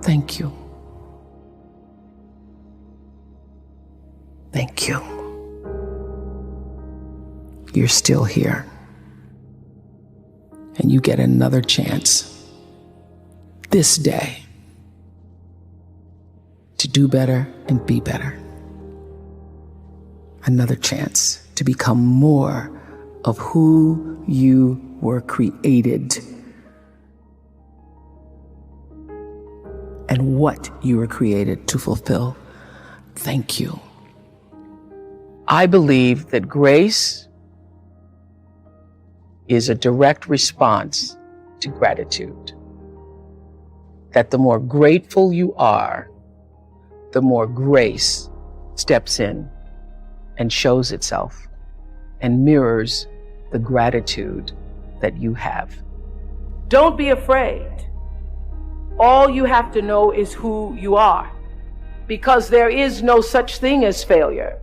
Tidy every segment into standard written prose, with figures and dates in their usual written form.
Thank you. Thank you. You're still here. And you get another chance this day to do better and be better. Another chance to become more of who you were created and what you were created to fulfill. Thank you. I believe that grace is a direct response to gratitude. That the more grateful you are, the more grace steps in and shows itself and mirrors the gratitude that you have. Don't be afraid. All you have to know is who you are, because there is no such thing as failure.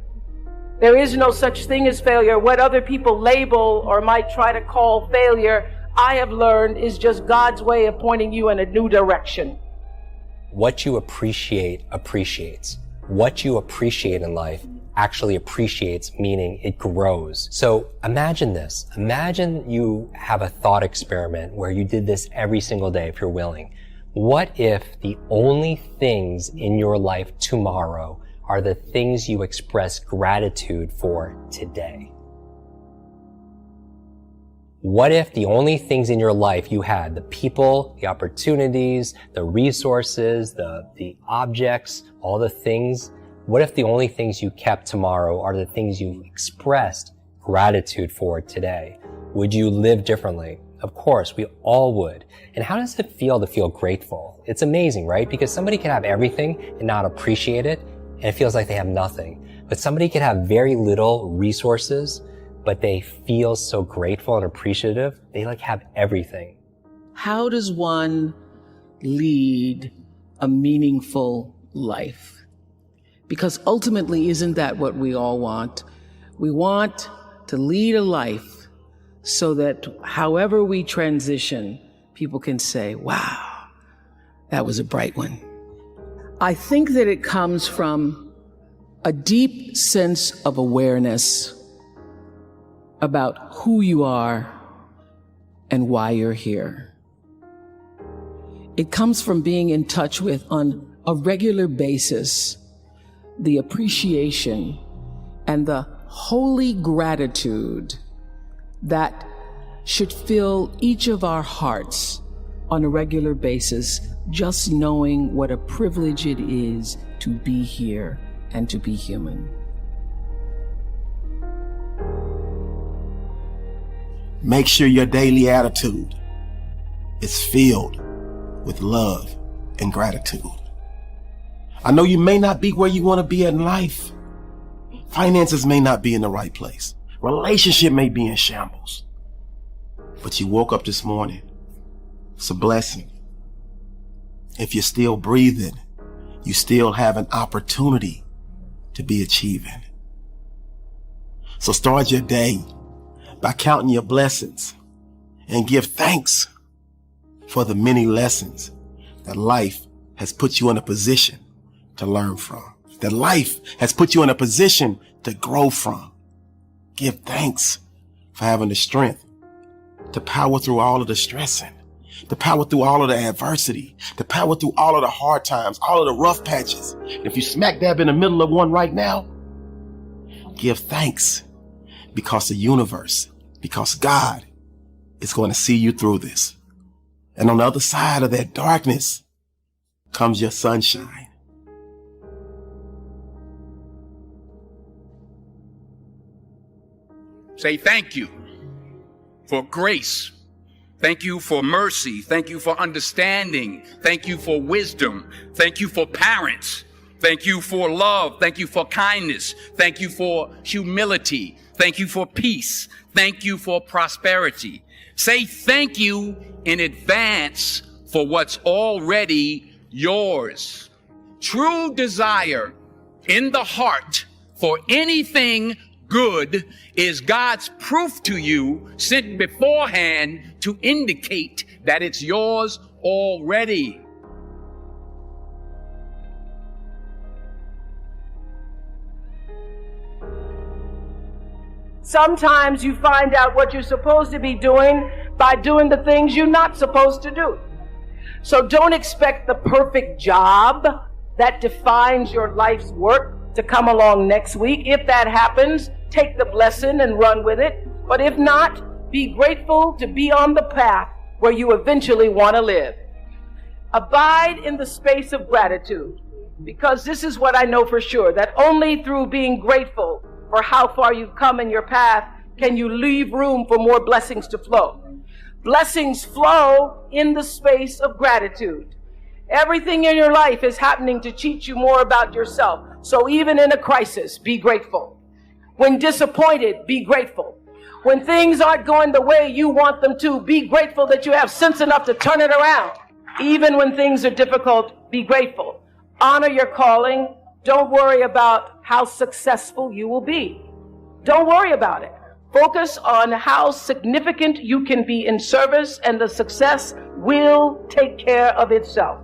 There is no such thing as failure. What other people label or might try to call failure, I have learned is just God's way of pointing you in a new direction. What you appreciate appreciates. What you appreciate in life actually appreciates, meaning it grows. So imagine this. Imagine you have a thought experiment where you did this every single day if you're willing. What if the only things in your life tomorrow are the things you express gratitude for today? What if the only things in your life you had, the people, the opportunities, the resources, the objects, all the things, what if the only things you kept tomorrow are the things you expressed gratitude for today? Would you live differently? Of course, we all would. And how does it feel to feel grateful? It's amazing, right? Because somebody can have everything and not appreciate it, and it feels like they have nothing. But somebody can have very little resources, but they feel so grateful and appreciative. They have everything. How does one lead a meaningful life? Because ultimately, isn't that what we all want? We want to lead a life so that however we transition, people can say, wow, that was a bright one. I think that it comes from a deep sense of awareness about who you are and why you're here. It comes from being in touch with, on a regular basis, the appreciation and the holy gratitude that should fill each of our hearts on a regular basis, just knowing what a privilege it is to be here and to be human. Make sure your daily attitude is filled with love and gratitude. I know you may not be where you want to be in life. Finances may not be in the right place. Relationship may be in shambles. But you woke up this morning. It's a blessing. If you're still breathing, you still have an opportunity to be achieving. So start your day by counting your blessings and give thanks for the many lessons that life has put you in a position to learn from, that life has put you in a position to grow from. Give thanks for having the strength to power through all of the stressing, to power through all of the adversity, to power through all of the hard times, all of the rough patches. If you smack dab in the middle of one right now, give thanks because the universe, because God is going to see you through this. And on the other side of that darkness comes your sunshine. Say thank you for grace. Thank you for mercy. Thank you for understanding. Thank you for wisdom. Thank you for parents. Thank you for love. Thank you for kindness. Thank you for humility. Thank you for peace. Thank you for prosperity. Say thank you in advance for what's already yours. True desire in the heart for anything good is God's proof to you sent beforehand to indicate that it's yours already. Sometimes you find out what you're supposed to be doing by doing the things you're not supposed to do. So don't expect the perfect job that defines your life's work to come along next week. If that happens, take the blessing and run with it. But if not, be grateful to be on the path where you eventually want to live. Abide in the space of gratitude, because this is what I know for sure, that only through being grateful for how far you've come in your path can you leave room for more blessings to flow. Blessings flow in the space of gratitude. Everything in your life is happening to teach you more about yourself. So even in a crisis, be grateful. When disappointed, be grateful. When things aren't going the way you want them to, be grateful that you have sense enough to turn it around. Even when things are difficult, be grateful. Honor your calling. Don't worry about how successful you will be. Don't worry about it. Focus on how significant you can be in service, and the success will take care of itself.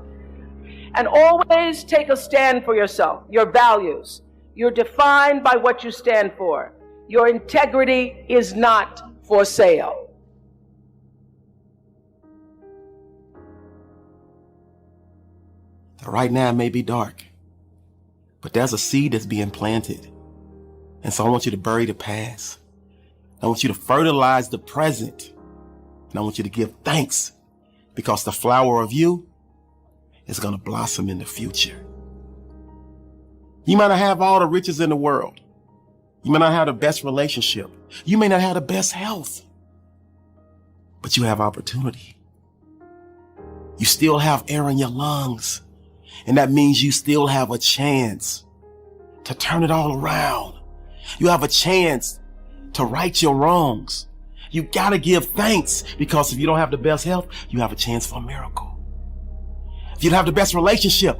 And always take a stand for yourself, your values. You're defined by what you stand for. Your integrity is not for sale. Right now it may be dark, but there's a seed that's being planted. And so I want you to bury the past. I want you to fertilize the present. And I want you to give thanks, because the flower of you is going to blossom in the future. You might not have all the riches in the world. You may not have the best relationship. You may not have the best health, but you have opportunity. You still have air in your lungs. And that means you still have a chance to turn it all around. You have a chance to right your wrongs. You gotta give thanks, because if you don't have the best health, you have a chance for a miracle. If you don't have the best relationship,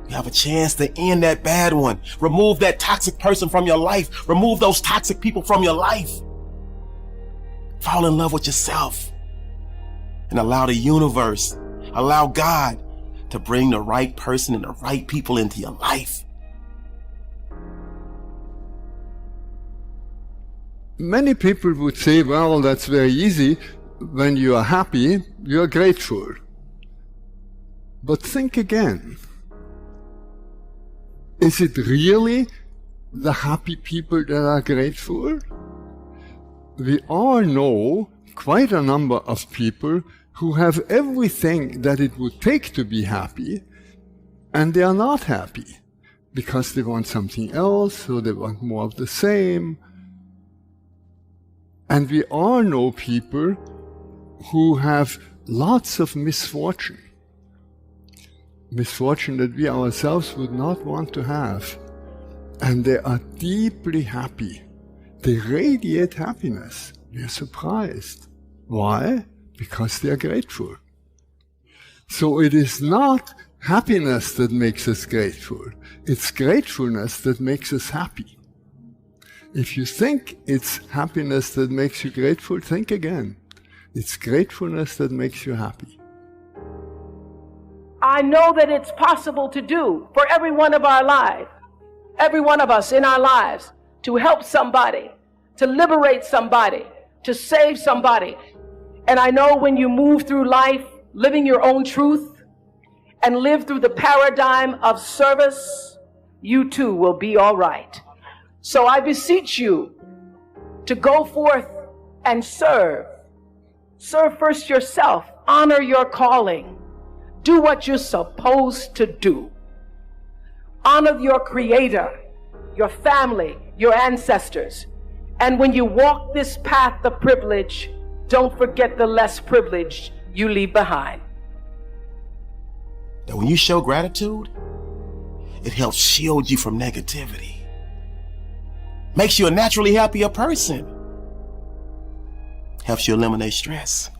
you have a chance to end that bad one. Remove that toxic person from your life. Remove those toxic people from your life. Fall in love with yourself and allow the universe, allow God to bring the right person and the right people into your life. Many people would say, well, that's very easy. When you are happy, you are grateful. But think again. Is it really the happy people that are grateful? We all know quite a number of people who have everything that it would take to be happy, and they are not happy because they want something else, or they want more of the same. And we all know people who have lots of misfortune. Misfortune that we ourselves would not want to have. And they are deeply happy. They radiate happiness. We are surprised. Why? Because they are grateful. So it is not happiness that makes us grateful. It's gratefulness that makes us happy. If you think it's happiness that makes you grateful, think again. It's gratefulness that makes you happy. I know that it's possible to do for every one of our lives, every one of us in our lives, to help somebody, to liberate somebody, to save somebody. And I know when you move through life living your own truth and live through the paradigm of service, you too will be all right. So I beseech you to go forth and serve. Serve first yourself. Honor your calling. Do what you're supposed to do. Honor your Creator, your family, your ancestors. And when you walk this path of privilege, don't forget the less privileged you leave behind. That when you show gratitude, it helps shield you from negativity. Makes you a naturally happier person. Helps you eliminate stress.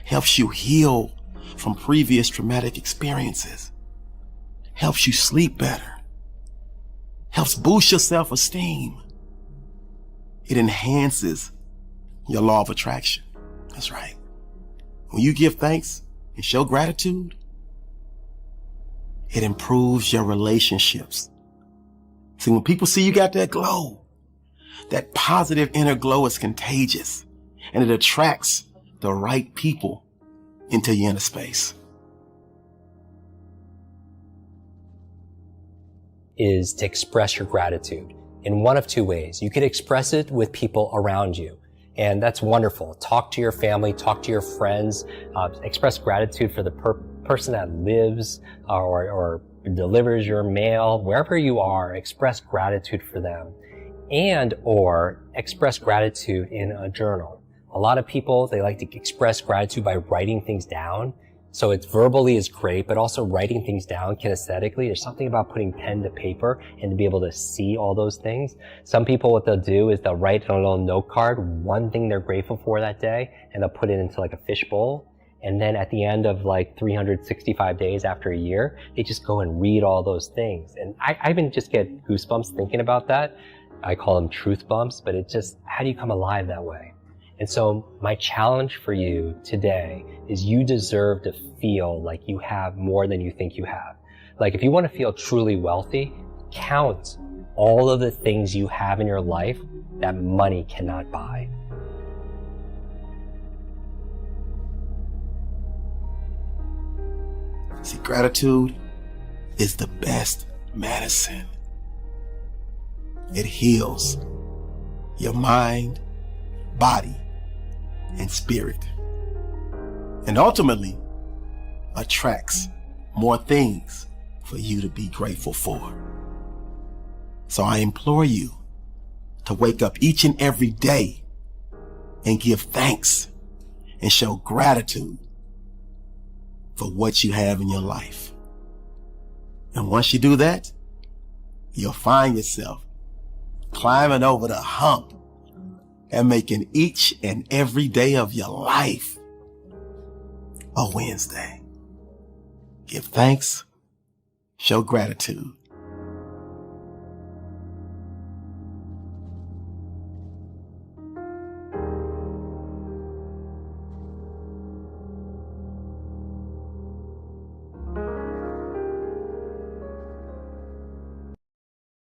Helps you heal from previous traumatic experiences. Helps you sleep better. Helps boost your self-esteem. It enhances your law of attraction. That's right. When you give thanks and show gratitude, it improves your relationships. See, when people see you got that glow, That positive inner glow is contagious, and it attracts the right people into your inner space. Is to express your gratitude in one of two ways. You could express it with people around you, and that's wonderful. Talk to your family, talk to your friends, express gratitude for the person that lives or delivers your mail, wherever you are, express gratitude for them, and or express gratitude in a journal. A lot of people, they like to express gratitude by writing things down. So it's verbally is great, but also writing things down kinesthetically. There's something about putting pen to paper and to be able to see all those things. Some people, what they'll do is they'll write on a little note card one thing they're grateful for that day, and they'll put it into like a fishbowl. And then at the end of like 365 days after a year, they just go and read all those things. And I even just get goosebumps thinking about that. I call them truth bumps, but it's just, how do you come alive that way? And so my challenge for you today is you deserve to feel like you have more than you think you have. Like if you want to feel truly wealthy, count all of the things you have in your life that money cannot buy. See, gratitude is the best medicine. It heals your mind, body, and spirit, and ultimately attracts more things for you to be grateful for. So I implore you to wake up each and every day and give thanks and show gratitude for what you have in your life. And once you do that, you'll find yourself climbing over the hump and making each and every day of your life a Wednesday. Give thanks, show gratitude,